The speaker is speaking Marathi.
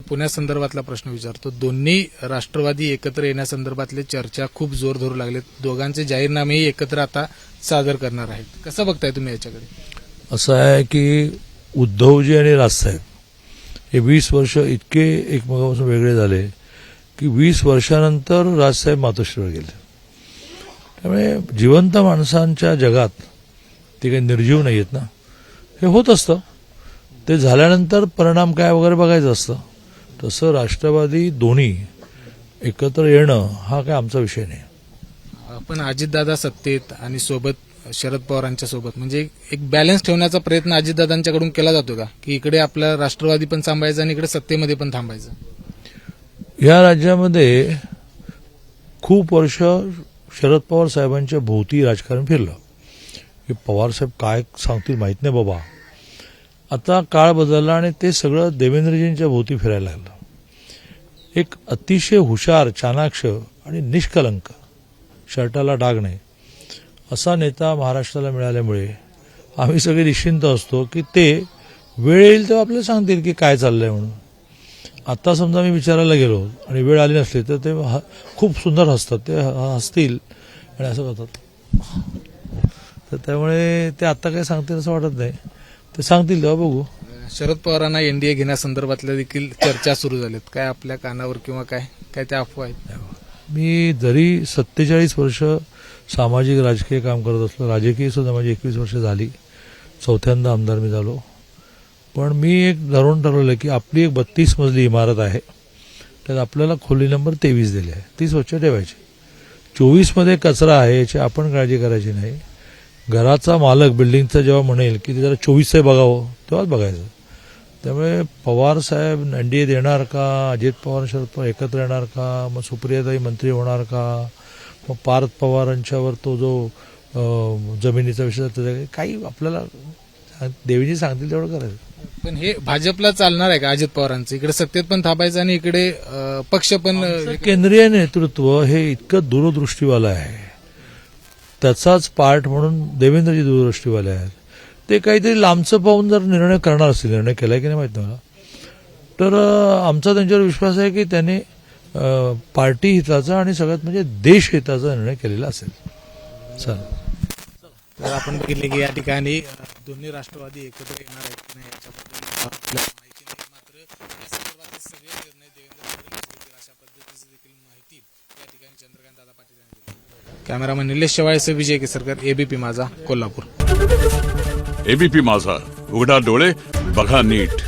पुण्यासंदर्भातला प्रश्न विचारतो. दोन्ही राष्ट्रवादी एकत्र येण्यासंदर्भातले चर्चा खूप जोर धरू लागलेत. दोघांचे जाहीरनामेही एकत्र आता सादर करणार आहेत. कसं बघताय तुम्ही याच्याकडे? असं आहे की उद्धवजी आणि राजसाहेब हे 20 वर्ष इतके एकमेकांपासून वेगळे झाले की 20 वर्षानंतर राजसाहेब मातोश्रीवर गेले. त्यामुळे जिवंत माणसांच्या जगात ते काही निर्जीव नाही आहेत ना, हे होत असतं. ते झाल्यानंतर परिणाम काय वगैरे बघायचं असतं. तसं राष्ट्रवादी दोन्ही एकत्र येणं हा काय आमचा विषय नाही. पण अजितदादा सत्तेत आणि सोबत शरद पवारांच्या सोबत म्हणजे एक बॅलन्स ठेवण्याचा प्रयत्न अजितदादांच्याकडून केला जातो का, की इकडे आपला राष्ट्रवादी पण थांबायचं आणि इकडे सत्तेमध्ये पण थांबायचं? या राज्यामध्ये खूप वर्ष शरद पवार साहेबांच्या भोवती राजकारण फिरलं. की पवार साहेब काय सांगतील माहित नाही बाबा. आता काळ बदलला आणि ते सगळं देवेंद्रजींच्या भोवती फिरायला लागलं. एक अतिशय हुशार, चाणाक्ष आणि निष्कलंक, शर्टाला डाग नाही असा नेता महाराष्ट्राला मिळाल्यामुळे आम्ही सगळे निश्चिंत असतो की ते वेळ येईल तेव्हा आपल्याला सांगतील की काय चाललंय म्हणून. आता समजा मी विचारायला गेलो आणि वेळ आली नसली तर ते खूप सुंदर हसतात. ते हसतील आणि असं करतात. तर त्यामुळे ते आता काय सांगतील असं वाटत नाही. ते सांगतील तेव्हा बघू. शरद पवारांना एनडीए घेण्यासंदर्भातल्या देखील चर्चा सुरू झाल्यात. काय आपल्या कानावर किंवा काय काय त्या अफवा आहेत? मी जरी 47 वर्ष सामाजिक राजकीय काम करत असलो, राजकीय सुद्धा माझी 21 वर्ष झाली, 4थ्यांदा आमदार मी झालो, पण मी एक ठरवलं की आपली एक 32 मजली इमारत आहे, त्यात आपल्याला खोली नंबर 23 दिली आहे, ती स्वच्छ ठेवायची. 24 मध्ये कचरा आहे याची आपण काळजी करायची नाही. घराचा मालक बिल्डिंगचा जेव्हा म्हणेल की ते जरा 24 बघावं तेव्हाच बघायचं. त्यामुळे पवार साहेब एनडीए देणार का, अजित पवार शरद पवार एकत्र येणार का, मग सुप्रियाताई मंत्री होणार का, मग पार्थ पवारांच्यावर तो जो जमिनीचा विषय काही आपल्याला देवीजी सांगतील तेवढं करायचं. पण हे भाजपला चालणार आहे का? अजित पवारांचं इकडे सत्तेत पण थांबायचं आणि इकडे पक्ष पण. केंद्रीय नेतृत्व हे इतकं दूरदृष्टीवालं आहे, त्याचाच पार्ट म्हणून देवेंद्रजी दूरदृष्टीवाले आहेत. ते काहीतरी लांबचं पाहून जर निर्णय करणार असतील, निर्णय केलाय की नाही माहित मला, तर आमचा त्यांच्यावर विश्वास आहे की त्यांनी पार्टी हिताचा आणि सगळ्यात म्हणजे देश हिताचा निर्णय केलेला असेल. चालेल. तर आपण बघितले की या ठिकाणी दोन्ही राष्ट्रवादी एकत्र येणार आहेत की नाही याच्याबद्दल आपल्याला माहिती नाही. मात्र या संदर्भातले सगळे निर्णय देवेंद्र फडणवीस घेतील अशा पद्धतीची देखील माहिती या ठिकाणी चंद्रकांत दादा पाटील यांनी दिली. कॅमेरामन निलेश शेवाळेसह विजय केसरकर, एबीपी माझा, कोल्हापूर. एबीपी माझा, उघडा डोळे बघा नीट.